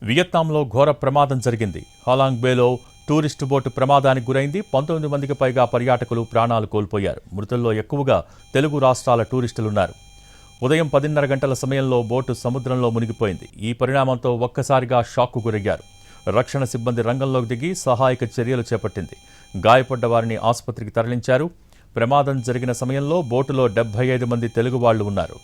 వియత్నాంలో ఘోర ప్రమాదం జరిగింది. హాలాంగ్ బేలో టూరిస్టు బోటు ప్రమాదానికి గురైంది. 19 మందికి పైగా పర్యాటకులు ప్రాణాలు కోల్పోయారు. మృతుల్లో ఎక్కువగా తెలుగు రాష్ట్రాల టూరిస్టులున్నారు. ఉదయం 10:30 గంటల సమయంలో బోటు సముద్రంలో మునిగిపోయింది. ఈ పరిణామంతో ఒక్కసారిగా షాక్కు గురయ్యారు. రక్షణ సిబ్బంది రంగంలోకి దిగి సహాయక చర్యలు చేపట్టింది. గాయపడ్డ వారిని ఆసుపత్రికి తరలించారు. ప్రమాదం జరిగిన సమయంలో బోటులో 75 మంది తెలుగు వాళ్లు ఉన్నారు.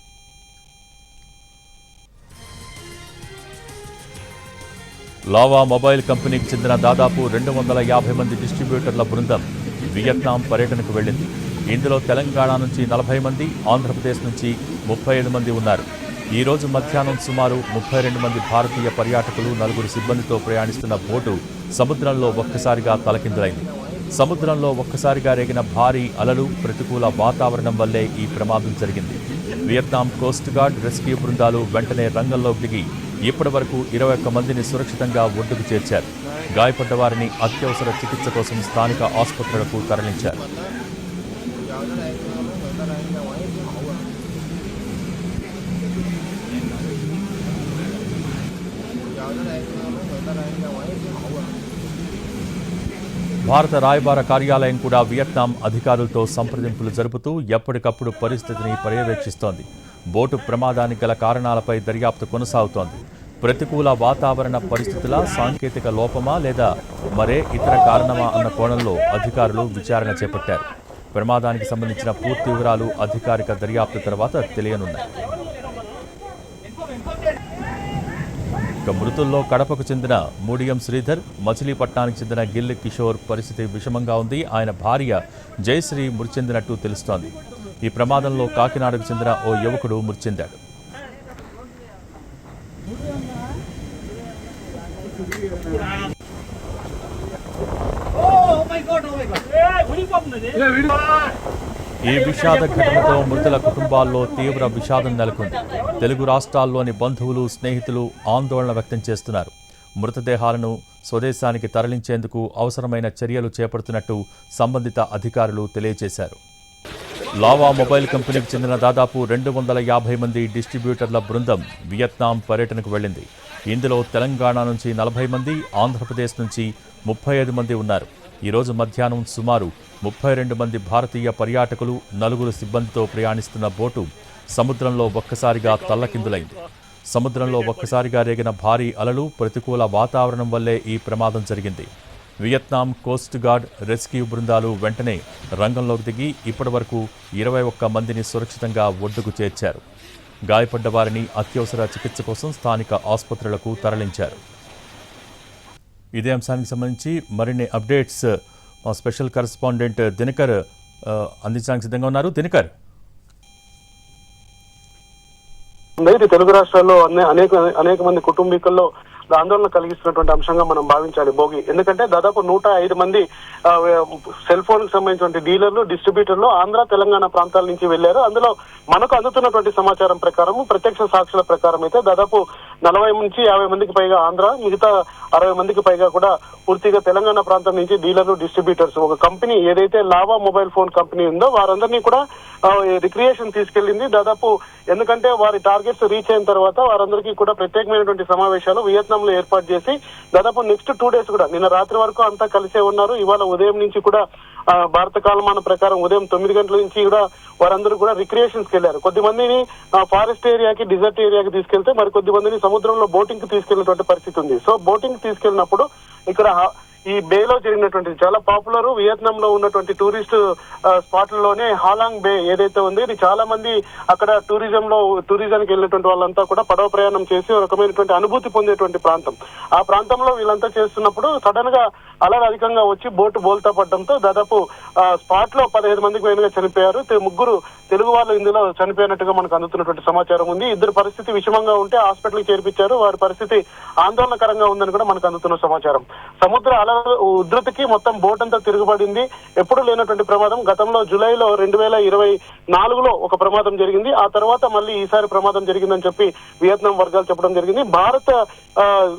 లావా మొబైల్ కంపెనీకి చెందిన దాదాపు 250 మంది డిస్ట్రిబ్యూటర్ల బృందం వియత్నాం పర్యటనకు వెళ్లింది. ఇందులో తెలంగాణ నుంచి 40 మంది, ఆంధ్రప్రదేశ్ నుంచి 35 మంది ఉన్నారు. ఈ రోజు మధ్యాహ్నం సుమారు 32 మంది భారతీయ పర్యాటకులు, 4 సిబ్బందితో ప్రయాణిస్తున్న బోటు సముద్రంలో ఒక్కసారిగా తలకిందులైంది. సముద్రంలో ఒక్కసారిగా రేగిన భారీ అలలు, ప్రతికూల వాతావరణం వల్లే ఈ ప్రమాదం జరిగింది. వియత్నాం కోస్ట్ గార్డ్, రెస్క్యూ బృందాలు వెంటనే రంగంలోకి దిగి ఇప్పటి వరకు 21 మందిని సురక్షితంగా ఒడ్డుకు చేర్చారు. గాయపడ్డ వారిని అత్యవసర చికిత్స కోసం స్థానిక ఆసుపత్రులకు తరలించారు. భారత రాయబార కార్యాలయం కూడా వియత్నాం అధికారులతో సంప్రదింపులు జరుపుతూ ఎప్పటికప్పుడు పరిస్థితిని పర్యవేక్షిస్తోంది. బోటు ప్రమాదానికి గల కారణాలపై దర్యాప్తు కొనసాగుతోంది. ప్రతికూల వాతావరణ పరిస్థితుల, సాంకేతిక లోపమా లేదా మరే ఇతర కారణమా అన్న కోణంలో అధికారులు విచారణ చేపట్టారు. ప్రమాదానికి సంబంధించిన పూర్తి వివరాలు అధికారిక దర్యాప్తు తర్వాత తెలియనున్నాయి. మృతుల్లో కడపకు చెందిన మూడియం శ్రీధర్, మచిలీపట్నానికి చెందిన గిల్ కిషోర్ పరిస్థితి విషమంగా ఉంది. ఆయన భార్య జయశ్రీ మృతి చెందినట్టు తెలుస్తోంది. ఈ ప్రమాదంలో కాకినాడకు చెందిన ఓ యువకుడు మృతి చెందాడు. ఈ విషాద ఘటనతో మృతుల కుటుంబాల్లో తీవ్ర విషాదం నెలకొంది. తెలుగు రాష్ట్రాల్లోని బంధువులు, స్నేహితులు ఆందోళన వ్యక్తం చేస్తున్నారు. మృతదేహాలను స్వదేశానికి తరలించేందుకు అవసరమైన చర్యలు చేపడుతున్నట్టు సంబంధిత అధికారులు తెలియజేశారు. లావా మొబైల్ కంపెనీకి చెందిన దాదాపు 250 మంది డిస్ట్రిబ్యూటర్ల బృందం వియత్నాం పర్యటనకు వెళ్లింది. ఇందులో తెలంగాణ నుంచి 40 మంది, ఆంధ్రప్రదేశ్ నుంచి 35 మంది ఉన్నారు. ఈ రోజు మధ్యాహ్నం సుమారు 32 మంది భారతీయ పర్యాటకులు, 4 సిబ్బందితో ప్రయాణిస్తున్న బోటు సముద్రంలో ఒక్కసారిగా తల్లకిందులైంది. సముద్రంలో ఒక్కసారిగా రేగిన భారీ అలలు, ప్రతికూల వాతావరణం వల్లే ఈ ప్రమాదం జరిగింది. వియత్నాం కోస్ట్ గార్డ్, రెస్క్యూ బృందాలు వెంటనే రంగంలోకి దిగి ఇప్పటి వరకు 21 మందిని సురక్షితంగా ఒడ్డుకు చేర్చారు. గాయపడ్డ వారిని అత్యవసర చికిత్స కోసం స్థానిక ఆసుపత్రులకు తరలించారు. ఇదే అంశానికి సంబంధించి మరిన్ని అప్డేట్స్ మా స్పెషల్ కరెస్పాండెంట్ దినకర్ అందించడానికి సిద్ధంగా ఉన్నారు. దినకర్, తెలుగు రాష్ట్రాల్లో అనేక మంది కుటుంబీకుల్లో ఆందోళన కలిగిస్తున్నటువంటి అంశంగా మనం భావించాలి భోగి. ఎందుకంటే దాదాపు 105 మంది సెల్ ఫోన్ కి సంబంధించిన డీలర్లు, డిస్ట్రిబ్యూటర్లు ఆంధ్ర, తెలంగాణ ప్రాంతాల నుంచి వెళ్లారు. అందులో మనకు అందుతున్నటువంటి సమాచారం ప్రకారం, ప్రత్యక్ష సాక్షుల ప్రకారం అయితే దాదాపు 40 నుంచి 50 మందికి పైగా ఆంధ్ర, మిగతా 60 మందికి పైగా కూడా పూర్తిగా తెలంగాణ ప్రాంతం నుంచి డీలర్లు, డిస్ట్రిబ్యూటర్స్. ఒక కంపెనీ ఏదైతే లావా మొబైల్ ఫోన్ కంపెనీ ఉందో వారందరినీ కూడా రిక్రియేషన్ తీసుకెళ్లింది. దాదాపు ఎందుకంటే వారి టార్గెట్స్ రీచ్ అయిన తర్వాత వారందరికీ కూడా ప్రత్యేకమైనటువంటి సమావేశాలు వియత్నాం లో ఏర్పాటు చేసి దాదాపు నెక్స్ట్ 2 days కూడా నిన్న రాత్రి వరకు అంతా కలిసే ఉన్నారు. ఇవాళ ఉదయం నుంచి కూడా భారత కాలమానం ప్రకారం ఉదయం 9 గంటల నుంచి కూడా వారందరూ కూడా రిక్రియేషన్స్ కి వెళ్లారు. కొద్ది మందిని ఫారెస్ట్ ఏరియాకి, డిజర్ట్ ఏరియాకి తీసుకెళ్తే మరి కొద్ది మందిని సముద్రంలో బోటింగ్ కి తీసుకెళ్లినటువంటి పరిస్థితి ఉంది. సో బోటింగ్ తీసుకెళ్లినప్పుడు ఇక్కడ ఈ బేలో జరిగినటువంటి చాలా పాపులర్ వియత్నాం లో ఉన్నటువంటి టూరిస్ట్ స్పాట్లలోనే హాలాంగ్ బే ఏదైతే ఉంది, ఇది చాలా మంది అక్కడ టూరిజంకి వెళ్ళినటువంటి వాళ్ళంతా కూడా పడవ ప్రయాణం చేసి ఒక రకమైనటువంటి అనుభూతి పొందేటువంటి ప్రాంతం. ఆ ప్రాంతంలో వీళ్ళంతా చేస్తున్నప్పుడు సడన్ గా అలలు అధికంగా వచ్చి బోటు బోల్తా పడడంతో దాదాపు స్పాట్ లో 15 మందికి పైగా చనిపోయారు. 3 తెలుగు వాళ్ళు ఇందులో చనిపోయినట్టుగా మనకు అందుతున్నటువంటి సమాచారం ఉంది. 2 పరిస్థితి విషమంగా ఉంటే హాస్పిటల్కి చేర్పించారు. వారి పరిస్థితి ఆందోళనకరంగా ఉందని కూడా మనకు అందుతున్న సమాచారం. సముద్ర అల ఉధృతికి మొత్తం బోట్ అంతా తిరుగుబడింది. ఎప్పుడు లేనటువంటి ప్రమాదం. గతంలో జూలైలో 2024లో ఒక ప్రమాదం జరిగింది. ఆ తర్వాత మళ్ళీ ఈసారి ప్రమాదం జరిగిందని చెప్పి వియత్నాం వర్గాలు చెప్పడం జరిగింది. భారత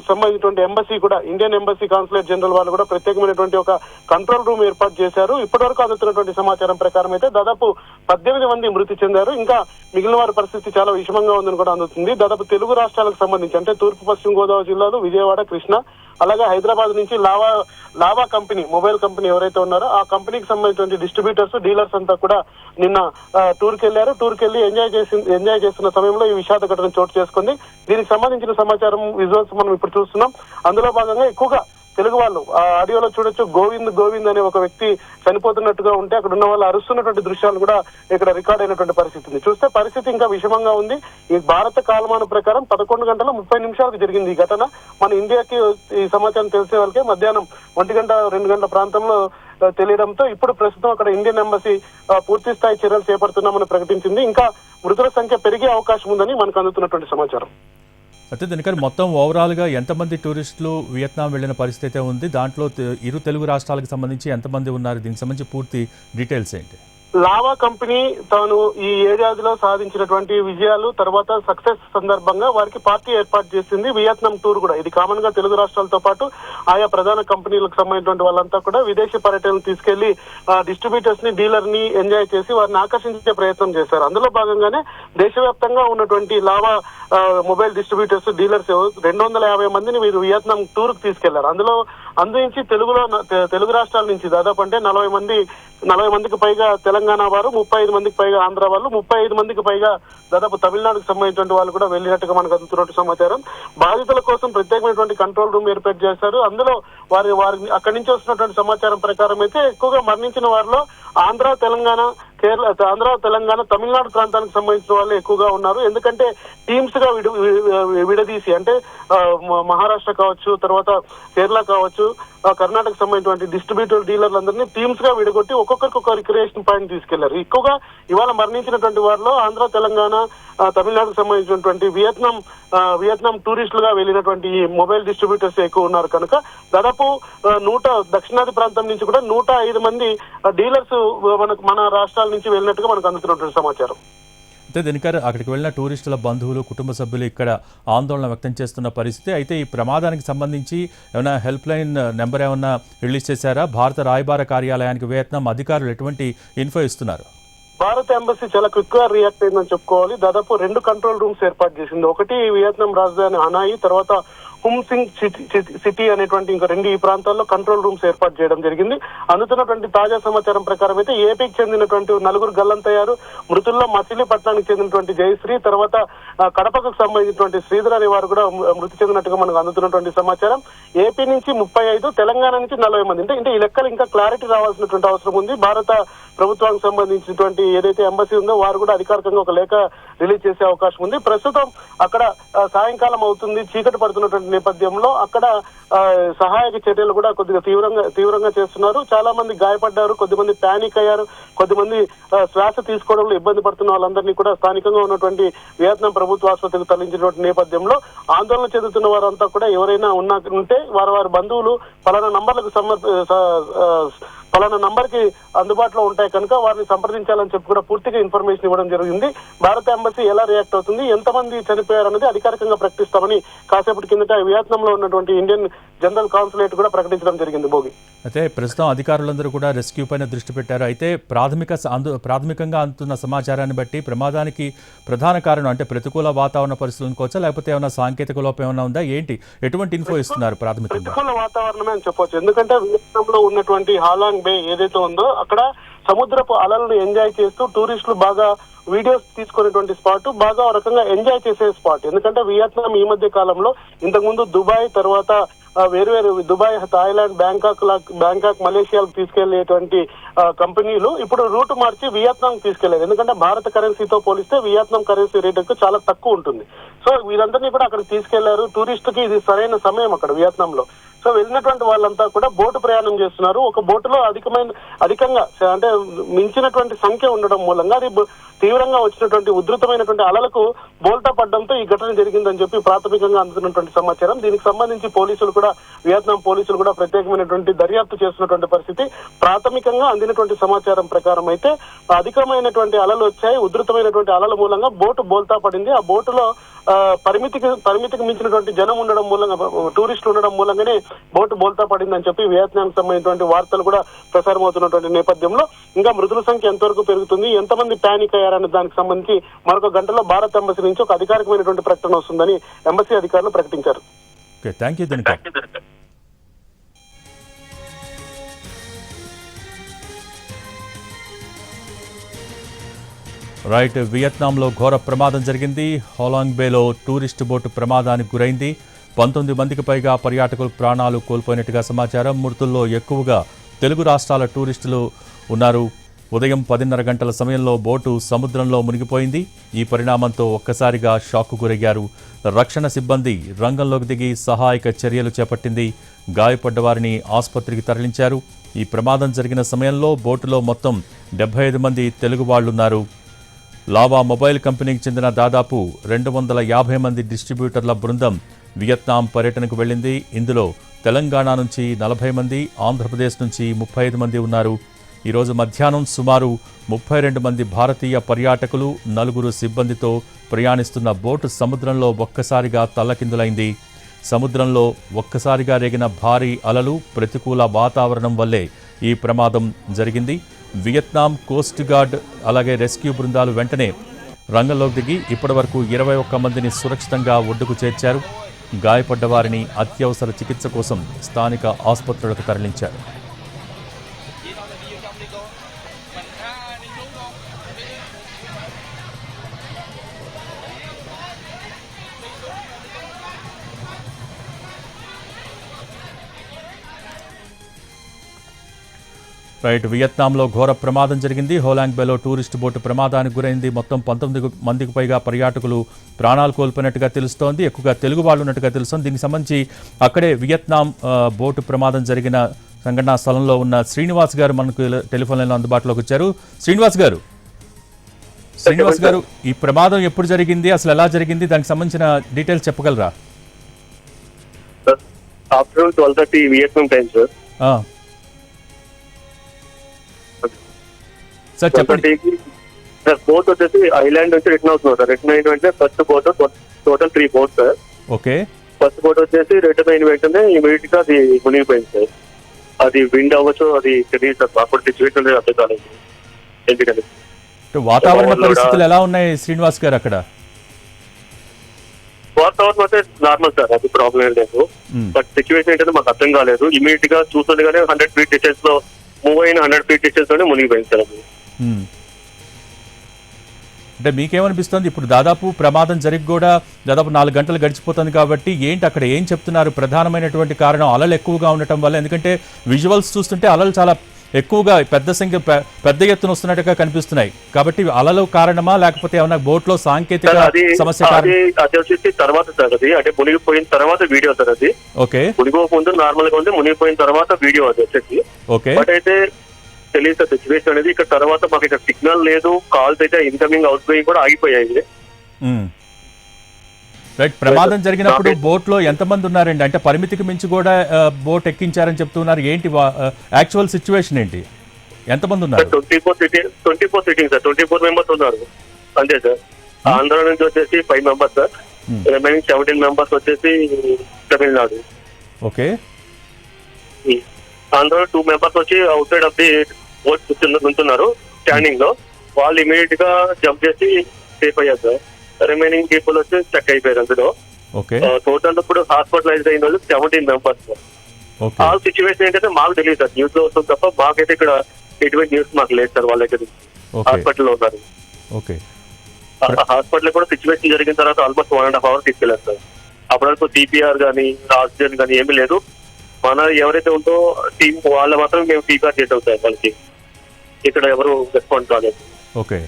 సంబంధించినటువంటి ఎంబసీ కూడా, ఇండియన్ ఎంబసీ కాన్సులేట్ జనరల్ వాళ్ళు కూడా ప్రత్యేకమైనటువంటి ఒక కంట్రోల్ రూమ్ ఏర్పాటు చేశారు. ఇప్పటివరకు అందుతున్నటువంటి సమాచారం ప్రకారం అయితే దాదాపు 18 మంది మృతి చెందారు. ఇంకా మిగిలిన వారి పరిస్థితి చాలా విషమంగా ఉందని కూడా అందుతుంది. దాదాపు తెలుగు రాష్ట్రాలకు సంబంధించి అంటే తూర్పు పశ్చిమ గోదావరి జిల్లాలో విజయవాడ, కృష్ణా, అలాగే హైదరాబాద్ నుంచి లావా కంపెనీ, మొబైల్ కంపెనీ ఎవరైతే ఉన్నారో ఆ కంపెనీకి సంబంధించిన డిస్ట్రిబ్యూటర్స్, డీలర్స్ అంతా కూడా నిన్న టూర్కి వెళ్లి ఎంజాయ్ చేస్తున్న సమయంలో ఈ విషాద ఘటన చోటు చేసుకుంది. దీనికి సంబంధించిన సమాచారం, విజువల్స్ మనం ఇప్పుడు చూస్తున్నాం. అందులో భాగంగా ఎక్కువగా తెలుగు వాళ్ళు ఆ ఆడియోలో చూడొచ్చు, గోవింద్ అనే ఒక వ్యక్తి చనిపోతున్నట్టుగా ఉంటే అక్కడ ఉన్న వాళ్ళు అరుస్తున్నటువంటి దృశ్యాలు కూడా ఇక్కడ రికార్డ్ అయినటువంటి పరిస్థితి ఉంది. చూస్తే పరిస్థితి ఇంకా విషమంగా ఉంది. ఈ భారత కాలమాన ప్రకారం 11 గంటల 30 నిమిషాలకు జరిగింది ఈ ఘటన. మన ఇండియాకి ఈ సమాచారం తెలిసే వాళ్ళకే మధ్యాహ్నం 1 గంట 2 గంటల ప్రాంతంలో తెలియడంతో ఇప్పుడు ప్రస్తుతం అక్కడ ఇండియన్ ఎంబసీ పూర్తి స్థాయి చర్యలు చేపడుతున్నామని ప్రకటించింది. ఇంకా మృతుల సంఖ్య పెరిగే అవకాశం ఉందని మనకు అందుతున్నటువంటి సమాచారం. అయితే దీనికని మొత్తం ఓవరాల్గా ఎంతమంది టూరిస్టులు వియత్నాం వెళ్ళిన పరిస్థితి ఉంది? దాంట్లో ఇరు తెలుగు రాష్ట్రాలకు సంబంధించి ఎంతమంది ఉన్నారు? దీనికి సంబంధించి పూర్తి డీటెయిల్స్ ఏంటి? లావా కంపెనీ తాను ఈ ఏడాదిలో సాధించినటువంటి విజయాలు తర్వాత సక్సెస్ సందర్భంగా వారికి పార్టీ ఏర్పాటు చేసింది. వియత్నాం టూర్ కూడా ఇది కామన్ గా తెలుగు రాష్ట్రాలతో పాటు ఆయా ప్రధాన కంపెనీలకు సంబంధించినటువంటి వాళ్ళంతా కూడా విదేశీ పర్యటనలు తీసుకెళ్లి డిస్ట్రిబ్యూటర్స్ ని, డీలర్ ని ఎంజాయ్ చేసి వారిని ఆకర్షించే ప్రయత్నం చేశారు. అందులో భాగంగానే దేశవ్యాప్తంగా ఉన్నటువంటి లావా మొబైల్ డిస్ట్రిబ్యూటర్స్, డీలర్స్ 250 మందిని వీరు వియత్నాం టూర్ కు తీసుకెళ్లారు. అందులోంచి తెలుగు రాష్ట్రాల నుంచి దాదాపు అంటే 40 మందికి పైగా తెలంగాణ వారు, 35 మందికి పైగా ఆంధ్ర వాళ్ళు, 35 మందికి పైగా దాదాపు తమిళనాడుకు సంబంధించిన వాళ్ళు కూడా వెళ్ళినట్టుగా మనకు అందుతున్నట్టు సమాచారం. బాధితుల కోసం ప్రత్యేకమైనటువంటి కంట్రోల్ రూమ్ ఏర్పాటు చేశారు. అందులో వారిని అక్కడి నుంచి వస్తున్నటువంటి సమాచారం ప్రకారం అయితే ఎక్కువగా మరణించిన వారిలో ఆంధ్ర, తెలంగాణ, తమిళనాడు ప్రాంతానికి సంబంధించిన వాళ్ళు ఎక్కువగా ఉన్నారు. ఎందుకంటే టీమ్స్ గా విడదీసి అంటే మహారాష్ట్ర కావచ్చు, తర్వాత కేరళ కావచ్చు, కర్ణాటక సంబంధించిన డిస్ట్రిబ్యూటర్, డీలర్లందరినీ టీమ్స్ గా విడగొట్టి ఒక్కొక్కరికి ఒక రిక్రియేషన్ పాయింట్ తీసుకెళ్లారు. ఎక్కువగా ఇవాళ మరణించినటువంటి వారిలో ఆంధ్ర, తెలంగాణ, తమిళనాడుకు సంబంధించినటువంటి వియత్నాం టూరిస్టులుగా వెళ్ళినటువంటి ఈ మొబైల్ డిస్ట్రిబ్యూటర్స్ ఎక్కువ ఉన్నారు కనుక దాదాపు దక్షిణాది ప్రాంతం నుంచి కూడా 105 మంది డీలర్స్ మన రాష్ట్రాల నుంచి వెళ్ళినట్టుగా మనకు అందుతున్నటువంటి సమాచారం. అయితే దినకర్, అక్కడికి వెళ్ళిన టూరిస్టుల బంధువులు, కుటుంబ సభ్యులు ఇక్కడ ఆందోళన వ్యక్తం చేస్తున్న పరిస్థితి. అయితే ఈ ప్రమాదానికి సంబంధించి ఏమైనా హెల్ప్ లైన్ నెంబర్ ఏమైనా రిలీజ్ చేశారా? భారత రాయబార కార్యాలయానికి వియత్నాం అధికారులు ఎటువంటి ఇన్ఫో ఇస్తున్నారు? భారత ఎంబసీ చాలా క్విక్ గా రియాక్ట్ అయిందని చెప్పుకోవాలి. దాదాపు 2 కంట్రోల్ రూమ్స్ ఏర్పాటు చేసింది. ఒకటి వియత్నాం రాజధాని హనాయి, తర్వాత హుమ్సింగ్ సిటీ అనేటువంటి ఇంకా 2 ఈ ప్రాంతాల్లో కంట్రోల్ రూమ్స్ ఏర్పాటు చేయడం జరిగింది. అందుతున్నటువంటి తాజా సమాచారం ప్రకారం అయితే ఏపీకి చెందినటువంటి 4 గల్లంతయ్యారు. మృతుల్లో మచిలీపట్నానికి చెందినటువంటి జయశ్రీ, తర్వాత కడపకు సంబంధించినటువంటి శ్రీధర్ అనే వారు కూడా మృతి చెందినట్టుగా మనకు అందుతున్నటువంటి సమాచారం. ఏపీ నుంచి 35, తెలంగాణ నుంచి 40 మంది. అంటే ఈ లెక్కలు ఇంకా క్లారిటీ రావాల్సినటువంటి అవసరం ఉంది. భారత ప్రభుత్వానికి సంబంధించినటువంటి ఏదైతే ఎంబసీ ఉందో వారు కూడా అధికారికంగా ఒక లేఖ రిలీజ్ చేసే అవకాశం ఉంది. ప్రస్తుతం అక్కడ సాయంకాలం అవుతుంది, చీకటి పడుతున్నటువంటి నేపథ్యంలో అక్కడ సహాయక చర్యలు కూడా కొద్దిగా తీవ్రంగా చేస్తున్నారు. చాలా మంది గాయపడ్డారు, కొద్దిమంది ప్యానిక్ అయ్యారు, కొద్దిమంది శ్వాస తీసుకోవడంలో ఇబ్బంది పడుతున్న వాళ్ళందరినీ కూడా స్థానికంగా ఉన్నటువంటి వియత్నాం ప్రభుత్వ ఆసుపత్రికి తరలించినటువంటి నేపథ్యంలో ఆందోళన చెందుతున్న వారంతా కూడా ఎవరైనా ఉంటే వారి బంధువులు పలానా నంబర్ కి అందుబాటులో ఉంటాయి కనుక వారిని సంప్రదించాలని చెప్పి కూడా పూర్తిగా ఇన్ఫర్మేషన్ ఇవ్వడం జరిగింది. భారత ఎంబసీ ఎలా రియాక్ట్ అవుతుంది, ఎంతమంది చనిపోయారన్నది అధికారికంగా ప్రకటిస్తామని కాసేపటి కిందట వియత్నాంలో ఉన్నటువంటి ఇండియన్ జనరల్ కాన్సులేట్ కూడా ప్రకటించడం జరిగింది. భోగి అయితే ప్రస్తుతం అధికారులందరూ కూడా రెస్క్యూ పైన దృష్టి పెట్టారు. అయితే ప్రాథమికంగా అందుతున్న సమాచారాన్ని బట్టి ప్రమాదానికి ప్రధాన కారణం అంటే ప్రతికూల వాతావరణ పరిస్థితులు అనుకోవచ్చా, లేకపోతే ఏమైనా సాంకేతిక లోపం ఏమైనా ఉందా, ఏంటి ఎటువంటి ఇన్ఫో ఇస్తున్నారు ప్రాథమికంగా? ప్రతికూల వాతావరణమే అని చెప్పొచ్చు. ఎందుకంటే వియత్నాంలో ఉన్నటువంటి హాలాంగ్ బే ఏదైతే ఉందో అక్కడ సముద్రపు అలలను ఎంజాయ్ చేస్తూ టూరిస్టులు బాగా వీడియోస్ తీసుకునేటువంటి స్పాట్, బాగా రకంగా ఎంజాయ్ చేసే స్పాట్. ఎందుకంటే వియత్నాం ఈ మధ్య కాలంలో ఇంతకుముందు దుబాయ్, తర్వాత వేరు దుబాయ్, థాయిలాండ్, బ్యాంకాక్, మలేషియాకు తీసుకెళ్లేటువంటి కంపెనీలు ఇప్పుడు రూట్ మార్చి వియత్నాం తీసుకెళ్లేదు. ఎందుకంటే భారత కరెన్సీతో పోలిస్తే వియత్నాం కరెన్సీ రేట్ చాలా తక్కువ ఉంటుంది. సో వీరందరినీ కూడా అక్కడికి తీసుకెళ్లారు. టూరిస్టుకి ఇది సరైన సమయం అక్కడ వియత్నాంలో. సో వెళ్ళినటువంటి వాళ్ళంతా కూడా బోటు ప్రయాణం చేస్తున్నారు. ఒక బోటులో అధికంగా అంటే మించినటువంటి సంఖ్య ఉండడం మూలంగా అది తీవ్రంగా వచ్చినటువంటి ఉధృతమైనటువంటి అలలకు బోల్తా పడడంతో ఈ ఘటన జరిగిందని చెప్పి ప్రాథమికంగా అందుతున్నటువంటి సమాచారం. దీనికి సంబంధించి వియత్నాం పోలీసులు కూడా ప్రత్యేకమైనటువంటి దర్యాప్తు చేస్తున్నటువంటి పరిస్థితి. ప్రాథమికంగా అందినటువంటి సమాచారం ప్రకారం అయితే అధికమైనటువంటి అలలు వచ్చాయి. ఉధృతమైనటువంటి అలల మూలంగా బోటు బోల్తా పడింది. ఆ బోటులో పరిమితికి మించినటువంటి జనం ఉండడం మూలంగా, టూరిస్టులు ఉండడం మూలంగానే బోటు బోల్తా పడిందని చెప్పి వియత్నాంకి సంబంధించినటువంటి వార్తలు కూడా ప్రసారం అవుతున్నటువంటి నేపథ్యంలో ఇంకా మృతుల సంఖ్య ఎంతవరకు పెరుగుతుంది, ఎంతమంది ప్యానిక్ అయ్యారనే దానికి సంబంధించి మరొక గంటలో భారత్ ఎంబసీ నుంచి ఒక అధికారికమైనటువంటి ప్రకటన వస్తుందని ఎంబసీ అధికారులు ప్రకటించారు. Thank you Dinakar. రైట్, వియత్నాంలో ఘోర ప్రమాదం జరిగింది. హోలాంగ్ బేలో టూరిస్టు బోటు ప్రమాదానికి గురైంది. 19 మందికి పైగా పర్యాటకులు ప్రాణాలు కోల్పోయినట్టుగా సమాచారం. మృతుల్లో ఎక్కువగా తెలుగు రాష్ట్రాల టూరిస్టులు ఉన్నారు. ఉదయం 10:30 గంటల సమయంలో బోటు సముద్రంలో మునిగిపోయింది. ఈ పరిణామంతో ఒక్కసారిగా షాక్కు గురయ్యారు. రక్షణ సిబ్బంది రంగంలోకి దిగి సహాయక చర్యలు చేపట్టింది. గాయపడ్డ వారిని ఆసుపత్రికి తరలించారు. ఈ ప్రమాదం జరిగిన సమయంలో బోటులో మొత్తం 75 మంది తెలుగు వాళ్లున్నారు. లావా మొబైల్ కంపెనీకి చెందిన దాదాపు 250 మంది డిస్ట్రిబ్యూటర్ల బృందం వియత్నాం పర్యటనకు వెళ్ళింది. ఇందులో తెలంగాణ నుంచి 40 మంది, ఆంధ్రప్రదేశ్ నుంచి 35 మంది ఉన్నారు. ఈరోజు మధ్యాహ్నం సుమారు 32 మంది భారతీయ పర్యాటకులు, 4 సిబ్బందితో ప్రయాణిస్తున్న బోటు సముద్రంలో ఒక్కసారిగా తల్లకిందులైంది. సముద్రంలో ఒక్కసారిగా రేగిన భారీ అలలు, ప్రతికూల వాతావరణం వల్లే ఈ ప్రమాదం జరిగింది. వియత్నాం కోస్ట్ గార్డ్ అలాగే రెస్క్యూ బృందాలు వెంటనే రంగంలోకి దిగి ఇప్పటివరకు 21 మందిని సురక్షితంగా ఒడ్డుకు చేర్చారు. గాయపడ్డ వారిని అత్యవసర చికిత్స కోసం స్థానిక ఆసుపత్రులకు తరలించారు. రైట్, వియత్నాంలో ఘోర ప్రమాదం జరిగింది. హోలాంగ్ బేలో టూరిస్ట్ బోటు ప్రమాదానికి గురైంది. మొత్తం 19 మందికి పైగా పర్యాటకులు ప్రాణాలు కోల్పోయినట్టుగా తెలుస్తోంది. ఎక్కువగా తెలుగు వాళ్ళు ఉన్నట్టుగా తెలుస్తోంది. దీనికి సంబంధించి అక్కడే వియత్నాం బోటు ప్రమాదం జరిగిన సంఘటనా స్థలంలో ఉన్న శ్రీనివాస్ గారు మనకు టెలిఫోన్ లైన్లో అందుబాటులోకి వచ్చారు. శ్రీనివాస్ గారు, ఈ ప్రమాదం ఎప్పుడు జరిగింది, అసలు ఎలా జరిగింది, దానికి సంబంధించిన డీటెయిల్స్ చెప్పగలరా? Afternoon 12:30 Vietnam time sir. Sir చెప్పండి. సార్ బోట్ వచ్చేసి ఐలాండ్ నుంచి రిటర్న్ అవుతుంది సార్. రిటర్న్ అయిన వెంటనే first boat, total 3 boat sir. Okay. First boat వచ్చేసి రిటర్న్ అయిన వెంటనే ఇమీడియట్ గా అది మునిగిపోయింది సార్. అది విండ్ అవ్వచ్చు, అది తెలియదు సార్. అప్పుడు సిచ్యువేషన్ అర్థం కాలేదు ఎందుకంటే. వాతావరణ పరిస్థితులు ఎలా ఉన్నాయి శ్రీనివాస్ గారు అక్కడ? వాతావరణం అయితే నార్మల్ సార్, అది ప్రాబ్లం ఏం లేదు. బట్ సిచ్యువేషన్ ఏంటంటే మాకు అర్థం కాలేదు. ఇమీడియట్ గా చూస్తుండగానే 100 feet డిస్టెన్స్ లో మూవ్ అయిన 100 feet డిస్టెన్స్ లోనే మునిగిపోయింది సార్. అది అంటే మీకేమనిపిస్తుంది? ఇప్పుడు దాదాపు ప్రమాదం జరిగి కూడా దాదాపు 4 గంటలు గడిచిపోతుంది కాబట్టి ఏంటి అక్కడ ఏం చెప్తున్నారు? ప్రధానమైనటువంటి కారణం అలలు ఎక్కువగా ఉండటం వల్ల. ఎందుకంటే విజువల్స్ చూస్తుంటే అలలు చాలా ఎక్కువగా పెద్ద ఎత్తున వస్తున్నట్టుగా కనిపిస్తున్నాయి. కాబట్టి అలలు కారణమా, లేకపోతే ఏమైనా బోట్ లో సాంకేతిక సమస్య? అది వచ్చేసి తర్వాత సార్, అది అంటే మునిగిపోయిన తర్వాత వీడియో సార్. అది ఓకే, మునిగిపోక ముందు నార్మల్ గా ఉంది, మునిగిపోయిన తర్వాత వీడియో అది వచ్చేసి. ఓకే. బట్ అయితే తెలియదు సార్ సిచ్యువేషన్ అనేది. ఇక్కడ తర్వాత మాకు ఇక్కడ సిగ్నల్ లేదు, కాల్స్ అయితే ఇన్కమింగ్ అవుట్ గోయింగ్ కూడా ఆగిపోయాయి. రైట్, ప్రమాదం జరిగినప్పుడు బోట్ లో ఎంతమంది ఉన్నారండి? అంటే పరిమితికి మించి కూడా బోట్ ఎక్కించారని చెప్తున్నారు. ఏంటి యాక్చువల్ సిచ్యువేషన్ ఏంటి? ఎంతమంది ఉన్నారు? 24 సిట్టింగ్ సార్. 24 మెంబర్స్ ఉన్నారు అంతే సార్. ఆంధ్ర నుంచి వచ్చేసి 5 మెంబర్స్ సార్. రిమైనింగ్ 17 మెంబర్స్ వచ్చేసి తమిళనాడు. ఓకే. ఆంధ్ర 2 మెంబర్స్ వచ్చి outside of the boat నుంచున్నారు స్టాండింగ్ లో. వాళ్ళు ఇమీడియట్ గా జంప్ చేసి సేఫ్ అయ్యారు సార్. రిమైనింగ్ పీపుల్ వచ్చి స్టక్ అయిపోయారు అందులో. టోటల్ ఇప్పుడు హాస్పిటలైజ్ అయిన వాళ్ళు 17 మెంబర్స్. ఆ సిచ్యువేషన్ ఏంటంటే మాకు తెలియదు సార్, న్యూస్ లో వస్తుంది తప్ప మాకైతే ఇక్కడ ఎటువంటి న్యూస్ మాకు లేదు సార్. వాళ్ళ దగ్గర హాస్పిటల్లో ఉన్నారు. హాస్పిటల్ కూడా సిచ్యువేషన్ జరిగిన తర్వాత ఆల్మోస్ట్ 1.5 hours తీసుకెళ్లారు సార్. అప్పటి వరకు సిపిఆర్ కానీ ఆక్సిజన్ కానీ ఏమీ లేదు. మన ఎవరైతే ఉందో టీం వాళ్ళ మాత్రం మేము సిపిఆర్ చేసాం సార్. వాళ్ళకి ఇక్కడ ఎవరు రెస్పాండ్ కాలేదు. ఓకే.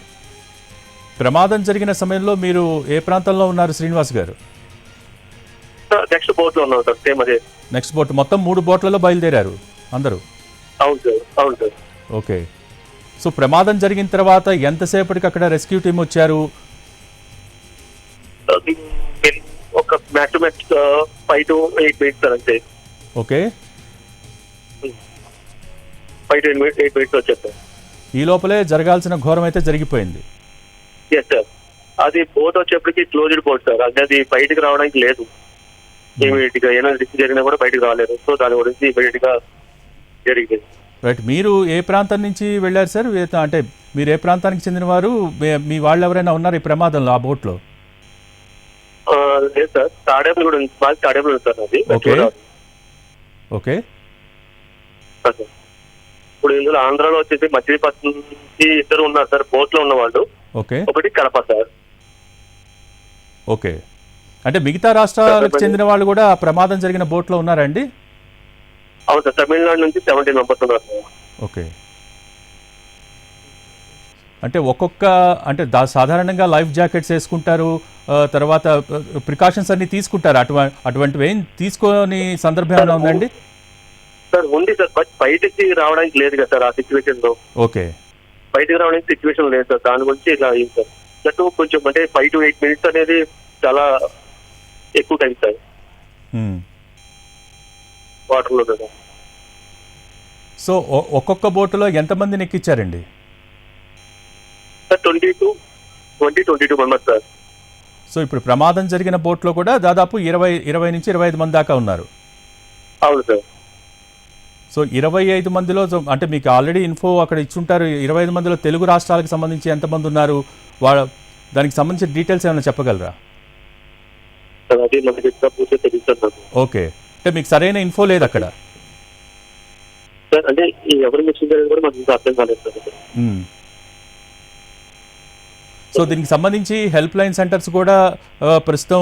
ప్రమాదం జరిగిన సమయంలో మీరు ఏ ప్రాంతంలో ఉన్నారు శ్రీనివాస్ గారు? నెక్స్ట్ బోట్ లో ఉన్నాం సార్. సేమ్ అదే నెక్స్ట్ బోట్. మొత్తం 3 బోట్లలో బయలుదేరారు అందరూ? అవును సార్. అవును సార్. ఓకే. సో ప్రమాదం జరిగిన తర్వాత ఎంతసేపటికి అక్కడ రెస్క్యూ టీం వచ్చారు? ఒక max to max 5 to 8 minutes sir అంతే. ఓకే. 5 to 8 minutes వచ్చారు సార్. ఈ లోపలే జరగాల్సిన ఘోరం అయితే జరిగిపోయింది. Yes sir. అది బోట్ వచ్చేప్పటికి క్లోజ్డ్ బోట్ సార్. అంటే అది బయటకు రావడానికి లేదు. ఇమీడియట్ గా ఏమైనా రిస్క్ జరిగినా కూడా బయటకు రాలేరు. సో దాని గురించి ఇమీడియట్ గా జరిగింది. రైట్. మీరు ఏ ప్రాంతం నుంచి వెళ్ళారు సార్? అంటే మీరు ఏ ప్రాంతానికి చెందినవారు? మీ వాళ్ళు ఎవరైనా ఉన్నారు ఈ ప్రమాదంలో ఆ బోట్లో? లేదు సార్, తాడేపులు కూడా ఉంది. తాడేపులు ఉంది సార్ అది. Okay okay. ఇప్పుడు ఇందులో ఆంధ్రాలో వచ్చేసి మచిలీపట్నం నుంచి 2 ఉన్నారు సార్ బోట్ లో ఉన్న వాళ్ళు. ఓకే. ఒకటి కడప సార్. ఓకే. అంటే మిగతా రాష్ట్రాలకు చెందిన వాళ్ళు కూడా ఆ ప్రమాదం జరిగిన బోట్లో ఉన్నారండి? అవును సార్, తమిళనాడు నుంచి 17 మెంబర్స్ ఉన్నారు సార్. ఓకే. అంటే అంటే సాధారణంగా లైఫ్ జాకెట్స్ వేసుకుంటారు, తర్వాత ప్రికాషన్స్ అన్ని తీసుకుంటారు, అటువంటివి ఏం తీసుకోని సందర్భం ఏమైనా ఉందండి? సార్ ఉంది సార్, బట్ బయటికి రావడానికి లేదు కదా సార్ ఆ సిచ్యువేషన్ లో. ఓకే. బయటికి రావడానికి సిచ్యువేషన్ లేదు సార్, దాని గురించి ఇలా అయింది సార్. దట్టు కొంచెం అంటే 5 to 8 minutes అనేది చాలా ఎక్కువ టైం సార్ వాటర్ లో కదా. సో ఒక్కొక్క బోటులో ఎంతమందిని ఎక్కించారండి? Sir 22 members sir. సో ఇప్పుడు ప్రమాదం జరిగిన బోట్లో కూడా దాదాపు 20 నుంచి 25 మంది దాకా ఉన్నారు. అవును సార్. సో 25 మందిలో అంటే మీకు ఆల్రెడీ ఇన్ఫో అక్కడ ఇచ్చుంటారు. 25 మందిలో తెలుగు రాష్ట్రాలకు సంబంధించి ఎంతమంది ఉన్నారు, దానికి సంబంధించిన డీటెయిల్స్ ఏమైనా చెప్పగలరా? ఓకే. అంటే మీకు సరైన ఇన్ఫో లేదు అక్కడ? అంటే ఎవరు మిషన్ కూడా మనకు అర్థం కాలేదు సార్. సో దీనికి సంబంధించి హెల్ప్ లైన్ సెంటర్స్ కూడా ప్రస్తుతం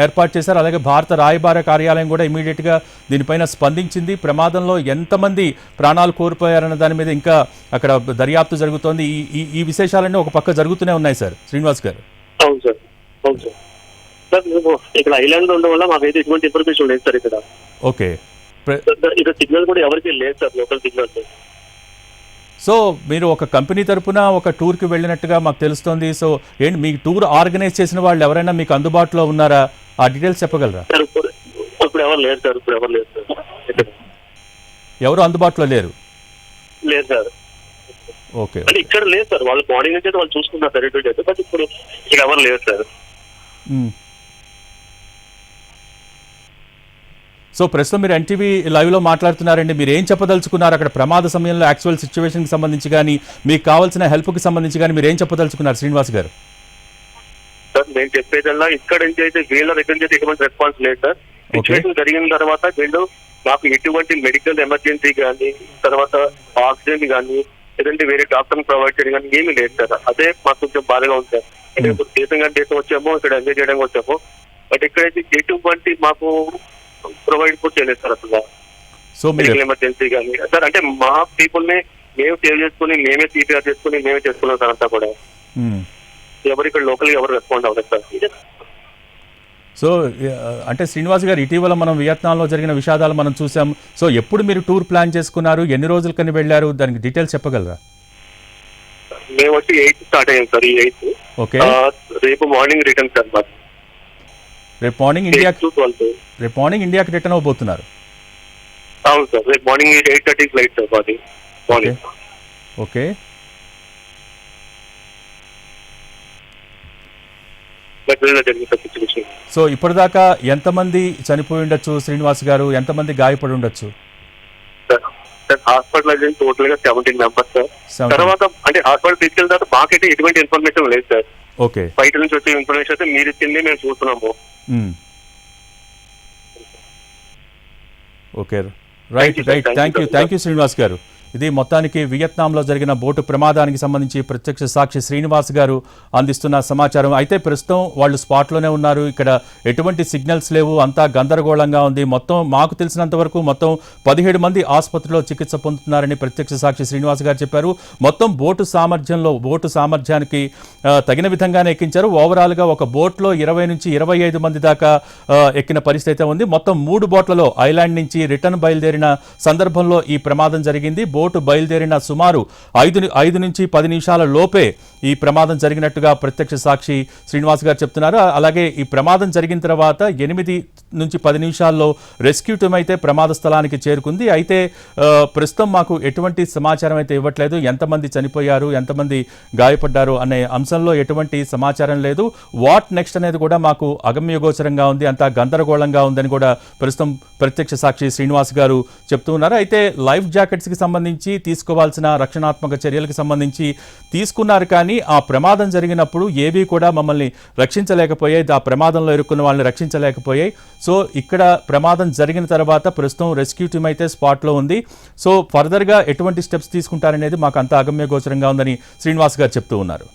ఏర్పాటు చేశారు. అలాగే భారత రాయబార కార్యాలయం కూడా ఇమీడియట్గా దీనిపైన స్పందించింది. ప్రమాదంలో ఎంతమంది ప్రాణాలు కోల్పోయారన్న దాని మీద ఇంకా అక్కడ దర్యాప్తు జరుగుతోంది. ఈ విశేషాలన్నీ ఒక పక్క జరుగుతూనే ఉన్నాయి సార్. శ్రీనివాస్ గారు. అవును సార్, అవును సార్. సార్ మేము ఇక్కడ ఐలాండ్ ఉండడం వల్ల మాకైతే ఎటువంటి ఇన్ఫర్మేషన్ లేదు సార్ ఇక్కడ. ఓకే. ఇక్కడ సిగ్నల్ కూడా ఎవరికి లేదు సార్, లోకల్ సిగ్నల్. సో మీరు ఒక కంపెనీ తరపున ఒక టూర్కి వెళ్ళినట్టుగా మాకు తెలుస్తోంది. సో ఏంటి మీ టూర్ ఆర్గనైజ్ చేసిన వాళ్ళు ఎవరైనా మీకు అందుబాటులో ఉన్నారా? ఆ డీటెయిల్స్ చెప్పగలరా? ఇప్పుడు ఎవరు లేరు సార్, ఇప్పుడు ఎవరు లేరు సార్. ఎవరు అందుబాటులో లేరు? లేదు సార్. ఓకే. అంటే ఇక్కడ లేదు సార్, వాళ్ళు మార్నింగ్ నుంచి అయితే వాళ్ళు చూసుకున్నారు సార్ ఎటు అయితే, బట్ ఇప్పుడు ఇక్కడ ఎవరు లేరు సార్. సో ప్రస్తుతం మీరు ఎన్టీవీ లైవ్లో మాట్లాడుతున్నారండి. మీరు ఏం చెప్పదలుచుకున్నారు అక్కడ ప్రమాద సమయంలో యాక్చువల్ సిచ్యువేషన్కి సంబంధించి కానీ మీకు కావాల్సిన హెల్ప్కి సంబంధించి కానీ మీరు ఏం చెప్పదలుచుకున్నారు శ్రీనివాస్ గారు? సార్ నేను చెప్పేదల్లా ఇక్కడ నుంచి అయితే వీళ్ళ దగ్గర నుంచి అయితే ఎటువంటి రెస్పాన్స్ లేదు సార్. సిచ్యువేషన్ జరిగిన తర్వాత వీళ్ళు మాకు ఎటువంటి మెడికల్ ఎమర్జెన్సీ కానీ, తర్వాత ఆక్సిజన్ కానీ, లేదంటే వేరే డాక్టర్ ప్రొవైడ్ చేయడం కానీ ఏమీ లేదు సార్. అదే మాకు కొంచెం బాధగా ఉంది సార్. అంటే ఇప్పుడు దేశం వచ్చాము, ఇక్కడ ఎంజాయ్ చేయడానికి వచ్చాము, బట్ ఇక్కడైతే ఎటువంటి మాకు ప్రొవైడ్ కూడా చేయలేదు సార్ అసలు. సో మెడికల్ ఎమర్జెన్సీ కానీ సార్, అంటే మా పీపుల్ ని మేము సేవ్ చేసుకుని మేమే సిపిఆర్ చేసుకుని మేమే చేసుకున్నాం సార్ అంతా కూడా. ఎవరు ఇక్కడ లోకల్ ఎవరు రెస్పాండ్ అవ్వలేదు సార్. సో అంటే శ్రీనివాస్ గారు, ఇటీవల మనం వియత్నాంలో జరిగిన విషాదాలు మనం చూసాం. సో ఎప్పుడు మీరు టూర్ ప్లాన్ చేసుకున్నారు, ఎన్ని రోజుల కని వెళ్ళారు, దానికి డీటెయిల్స్ చెప్పగలరా? మేము వచ్చి 8 స్టార్ట్ అయ్యాం సార్. ఈ 8. ఓకే. రేపు మార్నింగ్ రిటర్న్ సార్. రేపు మార్నింగ్ ఇండియాకి రిటర్న్ అవబోతున్నారు? అవును సార్, రేపు మార్నింగ్ 8:30 ఫ్లైట్ సార్ మాది మార్నింగ్. ఓకే. సో ఇప్పటిదాకా ఎంతమంది చనిపోయి ఉండొచ్చు శ్రీనివాస్ గారు, ఎంతమంది గాయపడి ఉండొచ్చు? హాస్పిటల్ టోటల్ గా 17 మెంబర్స్ సార్. తర్వాత అంటే హాస్పిటల్ తీసుకెళ్ళిన తర్వాత మాకైతే ఎటువంటి ఇన్ఫర్మేషన్ లేదు సార్. ఓకే. బయట నుంచి వచ్చే ఇన్ఫర్మేషన్ అయితే మీరు ఇచ్చింది మేము చూస్తున్నాము. Okay. Right. Thank you Srinivas గారు. ఇది మొత్తానికి వియత్నాంలో జరిగిన బోటు ప్రమాదానికి సంబంధించి ప్రత్యక్ష సాక్షి శ్రీనివాస్ గారు అందిస్తున్న సమాచారం. అయితే ప్రస్తుతం వాళ్ళు స్పాట్లోనే ఉన్నారు. ఇక్కడ ఎటువంటి సిగ్నల్స్ లేవు, అంతా గందరగోళంగా ఉంది. మొత్తం మాకు తెలిసినంత వరకు మొత్తం 17 మంది ఆసుపత్రిలో చికిత్స పొందుతున్నారని ప్రత్యక్ష సాక్షి శ్రీనివాస్ గారు చెప్పారు. మొత్తం బోటు సామర్థ్యానికి తగిన విధంగానే ఎక్కించారు. ఓవరాల్గా ఒక బోట్లో 20 నుంచి 25 మంది దాకా ఎక్కిన పరిస్థితి అయితే ఉంది. మొత్తం 3 బోట్లలో ఐలాండ్ నుంచి రిటర్న్ బయలుదేరిన సందర్భంలో ఈ ప్రమాదం జరిగింది. బోటు బయలుదేరిన సుమారు 5 నుంచి 10 నిమిషాల లోపే ఈ ప్రమాదం జరిగినట్టుగా ప్రత్యక్ష సాక్షి శ్రీనివాస్ గారు చెప్తున్నారు. అలాగే ఈ ప్రమాదం జరిగిన తర్వాత 8 నుంచి 10 నిమిషాల్లో రెస్క్యూ టీం అయితే ప్రమాద స్థలానికి చేరుకుంది. అయితే ప్రస్తుతం మాకు ఎటువంటి సమాచారం అయితే ఇవ్వట్లేదు. ఎంతమంది చనిపోయారు, ఎంతమంది గాయపడ్డారు అనే అంశంలో ఎటువంటి సమాచారం లేదు. వాట్ నెక్స్ట్ అనేది కూడా మాకు అగమ్యగోచరంగా ఉంది, అంతా గందరగోళంగా ఉందని కూడా ప్రస్తుతం ప్రత్యక్ష సాక్షి శ్రీనివాస్ గారు చెప్తూ ఉన్నారు. అయితే లైఫ్ జాకెట్స్కి సంబంధించి తీసుకోవాల్సిన రక్షణాత్మక చర్యలకు సంబంధించి తీసుకున్నారు, కానీ ఆ ప్రమాదం జరిగినప్పుడు ఏవి కూడా మమ్మల్ని రక్షించలేకపోయాయి, ఆ ప్రమాదంలో ఇరుక్కున్న వాళ్ళని రక్షించలేకపోయాయి. సో ఇక్కడ ప్రమాదం జరిగిన తర్వాత ప్రస్తుతం రెస్క్యూ టీం అయితే స్పాట్లో ఉంది. సో ఫర్దర్గా ఎటువంటి స్టెప్స్ తీసుకుంటారనేది మాకు అంత అగమ్యగోచరంగా ఉందని శ్రీనివాస్ గారు చెప్తూ ఉన్నారు.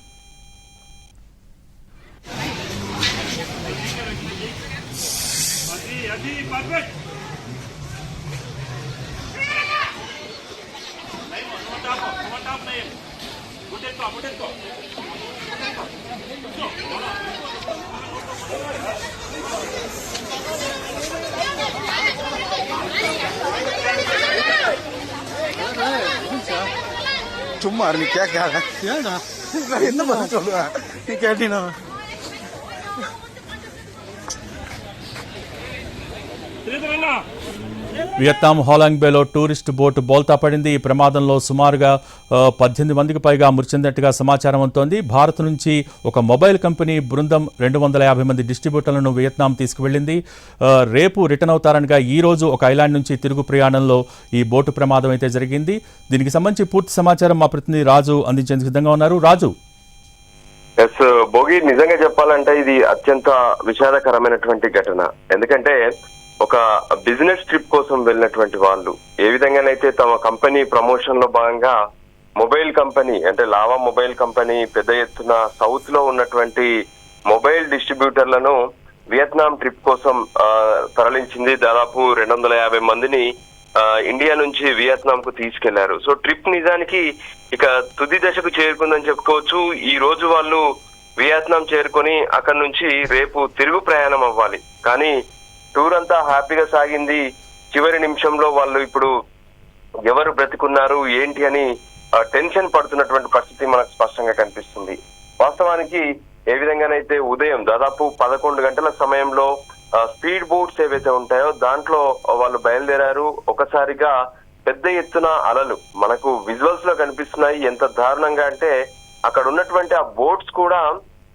சும்மா நீ கேட்காத நான் என்ன பண்ண சொல்லுவேன் நீ கேட்டீனா వియత్నాం హాలాంగ్ బేలో టూరిస్ట్ బోటు బోల్తా పడింది. ఈ ప్రమాదంలో సుమారుగా 18 మందికి పైగా మృతి చెందినట్టుగా సమాచారం అందుతోంది. భారత్ నుంచి ఒక మొబైల్ కంపెనీ బృందం 250 మంది డిస్ట్రిబ్యూటర్లను వియత్నాం తీసుకువెళ్లింది. రేపు రిటర్న్ అవుతారనగా ఈ రోజు ఒక ఐలాండ్ నుంచి తిరుగు ప్రయాణంలో ఈ బోటు ప్రమాదం అయితే జరిగింది. దీనికి సంబంధించి పూర్తి సమాచారం మా ప్రతినిధి రాజు అందించేందుకు సిద్ధంగా ఉన్నారు. రాజు. ఎస్ భోగి, నిజంగా చెప్పాలంటే ఇది అత్యంత విషాదకరమైనటువంటి ఘటన. ఎందుకంటే ఒక బిజినెస్ ట్రిప్ కోసం వెళ్ళినటువంటి వాళ్ళు ఏ విధంగానైతే తమ కంపెనీ ప్రమోషన్ లో భాగంగా మొబైల్ కంపెనీ అంటే లావా మొబైల్ కంపెనీ పెద్ద ఎత్తున సౌత్ లో ఉన్నటువంటి మొబైల్ డిస్ట్రిబ్యూటర్లను వియత్నాం ట్రిప్ కోసం తరలించింది. దాదాపు 250 మందిని ఇండియా నుంచి వియత్నాం కు తీసుకెళ్లారు. సో ట్రిప్ నిజానికి ఇక తుది దశకు చేరుకుందని చెప్పుకోవచ్చు. ఈ రోజు వాళ్ళు వియత్నాం చేరుకొని అక్కడి నుంచి రేపు తిరుగు ప్రయాణం అవ్వాలి. కానీ టూర్ అంతా హ్యాపీగా సాగింది. చివరి నిమిషంలో వాళ్ళు ఇప్పుడు ఎవరు బ్రతికున్నారు ఏంటి అని టెన్షన్ పడుతున్నటువంటి పరిస్థితి మనకు స్పష్టంగా కనిపిస్తుంది. వాస్తవానికి ఏ విధంగానైతే ఉదయం దాదాపు 11 గంటల సమయంలో స్పీడ్ బోట్స్ ఏవైతే ఉంటాయో దాంట్లో వాళ్ళు బయలుదేరారు. ఒకసారిగా పెద్ద ఎత్తున అలలు మనకు విజువల్స్ లో కనిపిస్తున్నాయి. ఎంత దారుణంగా అంటే అక్కడ ఉన్నటువంటి ఆ బోట్స్ కూడా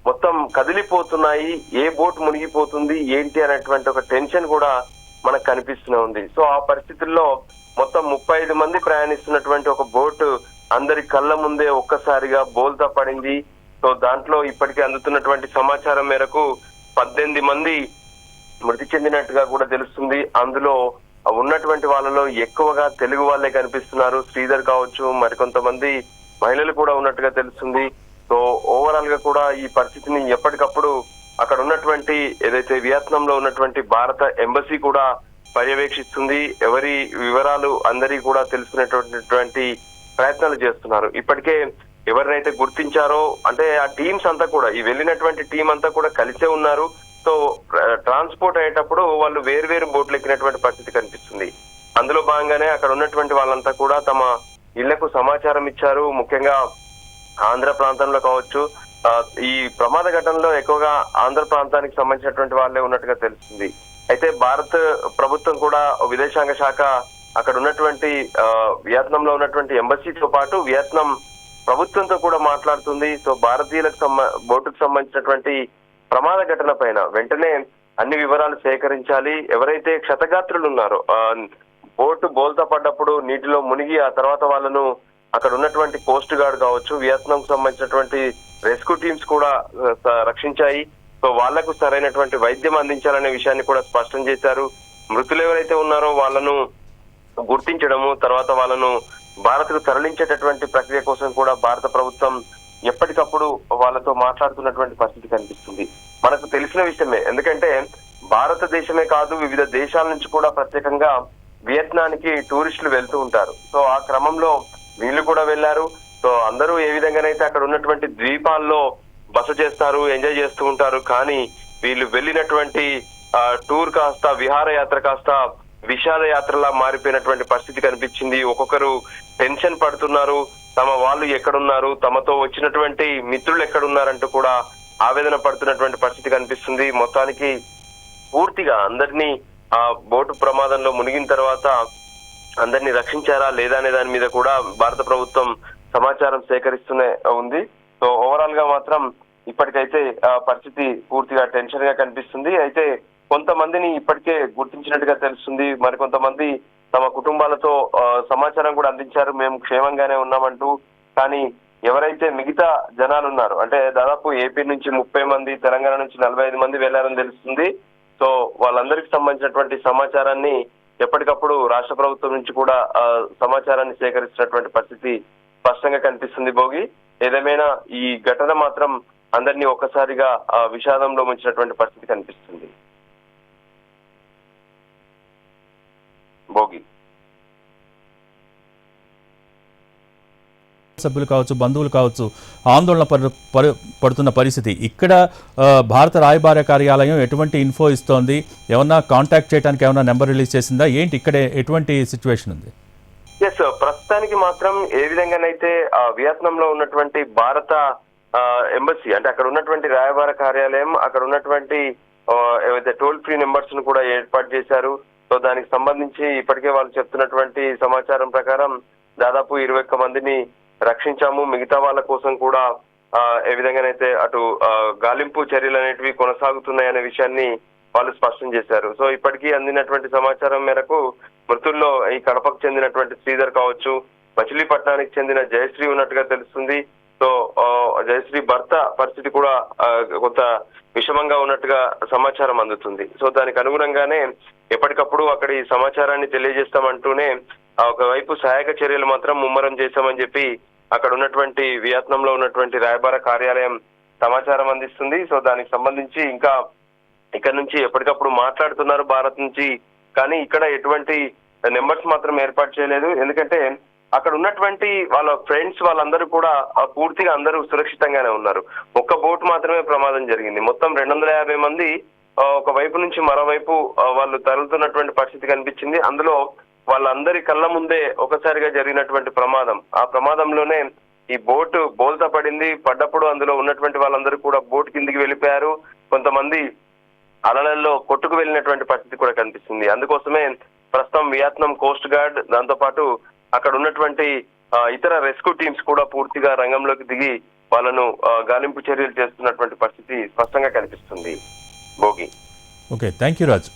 మొత్తం కదిలిపోతున్నాయి. ఏ బోట్ మునిగిపోతుంది ఏంటి అనేటువంటి ఒక టెన్షన్ కూడా మనకు కనిపిస్తూనే ఉంది. సో ఆ పరిస్థితుల్లో మొత్తం 35 మంది ప్రయాణిస్తున్నటువంటి ఒక బోట్ అందరి కళ్ళ ముందే ఒక్కసారిగా బోల్తా పడింది. సో దాంట్లో ఇప్పటికే అందుతున్నటువంటి సమాచారం మేరకు 18 మంది మృతి చెందినట్టుగా కూడా తెలుస్తుంది. అందులో ఉన్నటువంటి వాళ్ళలో ఎక్కువగా తెలుగు వాళ్ళే కనిపిస్తున్నారు. శ్రీధర్ కావచ్చు, మరికొంతమంది మహిళలు కూడా ఉన్నట్టుగా తెలుస్తుంది. సో ఓవరాల్ గా కూడా ఈ పరిస్థితిని ఎప్పటికప్పుడు అక్కడ ఉన్నటువంటి ఏదైతే వియత్నాం లో ఉన్నటువంటి భారత ఎంబసీ కూడా పర్యవేక్షిస్తుంది. ఎవరి వివరాలు అందరికీ కూడా తెలుసుకునేటువంటి ప్రయత్నాలు చేస్తున్నారు. ఇప్పటికే ఎవరినైతే గుర్తించారో అంటే ఆ టీమ్స్ అంతా కూడా ఈ వెళ్ళినటువంటి టీం అంతా కూడా కలిసే ఉన్నారు. సో ట్రాన్స్పోర్ట్ అయ్యేటప్పుడు వాళ్ళు వేరు బోట్లు ఎక్కినటువంటి పరిస్థితి కనిపిస్తుంది. అందులో భాగంగానే అక్కడ ఉన్నటువంటి వాళ్ళంతా కూడా తమ ఇళ్లకు సమాచారం ఇచ్చారు. ముఖ్యంగా ఆంధ్ర ప్రాంతంలో కావచ్చు, ఈ ప్రమాద ఘటనలో ఎక్కువగా ఆంధ్ర ప్రాంతానికి సంబంధించినటువంటి వాళ్ళే ఉన్నట్టుగా తెలుస్తుంది. అయితే భారత ప్రభుత్వం కూడా విదేశాంగ శాఖ అక్కడ ఉన్నటువంటి వియత్నాంలో ఉన్నటువంటి ఎంబసీతో పాటు వియత్నాం ప్రభుత్వంతో కూడా మాట్లాడుతుంది. సో భారతీయులకు బోటుకు సంబంధించినటువంటి ప్రమాద ఘటన పైన వెంటనే అన్ని వివరాలు సేకరించాలి. ఎవరైతే క్షతగాత్రులు ఉన్నారో బోటు బోల్తా పడ్డప్పుడు నీటిలో మునిగి ఆ తర్వాత వాళ్ళను అక్కడ ఉన్నటువంటి కోస్ట్ గార్డ్ కావచ్చు, వియత్నాం కు సంబంధించినటువంటి రెస్క్యూ టీమ్స్ కూడా రక్షించాయి. సో వాళ్లకు సరైనటువంటి వైద్యం అందించాలనే విషయాన్ని కూడా స్పష్టం చేశారు. మృతులు ఎవరైతే ఉన్నారో వాళ్ళను గుర్తించడము, తర్వాత వాళ్ళను భారత్ కు తరలించేటటువంటి ప్రక్రియ కోసం కూడా భారత ప్రభుత్వం ఎప్పటికప్పుడు వాళ్ళతో మాట్లాడుతున్నటువంటి పరిస్థితి కనిపిస్తుంది. మనకు తెలిసిన విషయమే. ఎందుకంటే భారతదేశమే కాదు వివిధ దేశాల నుంచి కూడా ప్రత్యేకంగా వియత్నానికి టూరిస్టులు వెళ్తూ ఉంటారు. సో ఆ క్రమంలో వీళ్ళు కూడా వెళ్లారు. సో అందరూ ఏ విధంగానైతే అక్కడ ఉన్నటువంటి ద్వీపాల్లో బస చేస్తారు, ఎంజాయ్ చేస్తూ ఉంటారు. కానీ వీళ్ళు వెళ్ళినటువంటి టూర్ కాస్త విహారయాత్ర కాస్త విషాద యాత్రలా మారిపోయినటువంటి పరిస్థితి కనిపించింది. ఒక్కొక్కరు టెన్షన్ పడుతున్నారు, తమ వాళ్ళు ఎక్కడున్నారు, తమతో వచ్చినటువంటి మిత్రులు ఎక్కడున్నారంటూ కూడా ఆవేదన పడుతున్నటువంటి పరిస్థితి కనిపిస్తుంది. మొత్తానికి పూర్తిగా అందరినీ ఆ బోటు ప్రమాదంలో మునిగిన తర్వాత అందరినీ రక్షించారా లేదా అనే దాని మీద కూడా భారత ప్రభుత్వం సమాచారం సేకరిస్తూనే ఉంది. సో ఓవరాల్ గా మాత్రం ఇప్పటికైతే పరిస్థితి పూర్తిగా టెన్షన్ గా కనిపిస్తుంది. అయితే కొంతమందిని ఇప్పటికే గుర్తించినట్టుగా తెలుస్తుంది. మరికొంతమంది తమ కుటుంబాలతో సమాచారం కూడా అందించారు, మేము క్షేమంగానే ఉన్నామంటూ. కానీ ఎవరైతే మిగతా జనాలు ఉన్నారు, అంటే దాదాపు ఏపీ నుంచి 30 మంది, తెలంగాణ నుంచి 45 మంది వెళ్లారని తెలుస్తుంది. సో వాళ్ళందరికీ సంబంధించినటువంటి సమాచారాన్ని ఎప్పటికప్పుడు రాష్ట్ర ప్రభుత్వం నుంచి కూడా సమాచారాన్ని సేకరిస్తున్నటువంటి పరిస్థితి స్పష్టంగా కనిపిస్తుంది. భోగి, ఏదేమైనా ఈ ఘటన మాత్రం అందరినీ ఒక్కసారిగా విషాదంలో ముంచినటువంటి పరిస్థితి కనిపిస్తుంది. భోగి, సభ్యులు కావచ్చు, బంధువులు కావచ్చు, ఆందోళన పడుతున్న పరిస్థితి. ఇక్కడ భారత రాయబార కార్యాలయం ఎటువంటి ఇన్ఫో ఇస్తోంది? ఏమన్నా కాంటాక్ట్ చేయడానికి ఏమన్నా నెంబర్ రిలీజ్ చేసిందా? ఏంటి ఇక్కడ ఎటువంటి సిచ్యువేషన్ ఉంది? ఎస్, ప్రస్తుతానికి మాత్రం ఏ విధంగానైతే వియత్నాం లో ఉన్నటువంటి భారత ఎంబసీ, అంటే అక్కడ ఉన్నటువంటి రాయబార కార్యాలయం, అక్కడ ఉన్నటువంటి ఏవైతే టోల్ ఫ్రీ నెంబర్స్ ను కూడా ఏర్పాటు చేశారు. సో దానికి సంబంధించి ఇప్పటికే వాళ్ళు చెప్తున్నటువంటి సమాచారం ప్రకారం దాదాపు 21 మందిని రక్షించాము. మిగతా వాళ్ళ కోసం కూడా ఏ విధంగానైతే అటు గాలింపు చర్యలు అనేటివి కొనసాగుతున్నాయనే విషయాన్ని వాళ్ళు స్పష్టం చేశారు. సో ఇప్పటికీ అందినటువంటి సమాచారం మేరకు మృతుల్లో ఈ కడపకు చెందినటువంటి శ్రీధర్ కావచ్చు, మచిలీపట్నానికి చెందిన జయశ్రీ ఉన్నట్టుగా తెలుస్తుంది. సో జయశ్రీ భర్త పరిస్థితి కూడా కొంత విషమంగా ఉన్నట్టుగా సమాచారం అందుతుంది. సో దానికి అనుగుణంగానే ఎప్పటికప్పుడు అక్కడ ఈ సమాచారాన్ని తెలియజేస్తామంటూనే ఒకవైపు సహాయక చర్యలు మాత్రం ముమ్మరం చేశామని చెప్పి అక్కడ ఉన్నటువంటి వియత్నాంలో ఉన్నటువంటి రాయబార కార్యాలయం సమాచారం అందిస్తుంది. సో దానికి సంబంధించి ఇంకా ఇక్కడ నుంచి ఎప్పటికప్పుడు మాట్లాడుతున్నారు భారత్ నుంచి, కానీ ఇక్కడ ఎటువంటి నెంబర్స్ మాత్రం ఏర్పాటు చేయలేదు. ఎందుకంటే అక్కడ ఉన్నటువంటి వాళ్ళ ఫ్రెండ్స్ వాళ్ళందరూ కూడా పూర్తిగా అందరూ సురక్షితంగానే ఉన్నారు. ఒక్క బోట్ మాత్రమే ప్రమాదం జరిగింది. మొత్తం 250 మంది ఒక వైపు నుంచి మరోవైపు వాళ్ళు తరలుతున్నటువంటి పరిస్థితి కనిపించింది. అందులో వాళ్ళందరి కళ్ళ ముందే ఒకసారిగా జరిగినటువంటి ప్రమాదం, ఆ ప్రమాదంలోనే ఈ బోటు బోల్తా పడింది. పడ్డప్పుడు అందులో ఉన్నటువంటి వాళ్ళందరూ కూడా బోట్ కిందికి వెళ్ళిపోయారు. కొంతమంది అలలలో కొట్టుకు వెళ్ళినటువంటి పరిస్థితి కూడా కనిపిస్తుంది. అందుకోసమే ప్రస్తుతం వియత్నాం కోస్ట్ గార్డ్, దాంతో పాటు అక్కడ ఉన్నటువంటి ఇతర రెస్క్యూ టీమ్స్ కూడా పూర్తిగా రంగంలోకి దిగి వాళ్ళను గాలింపు చర్యలు చేస్తున్నటువంటి పరిస్థితి స్పష్టంగా కనిపిస్తుంది. Bhogi, okay, thank you Raj.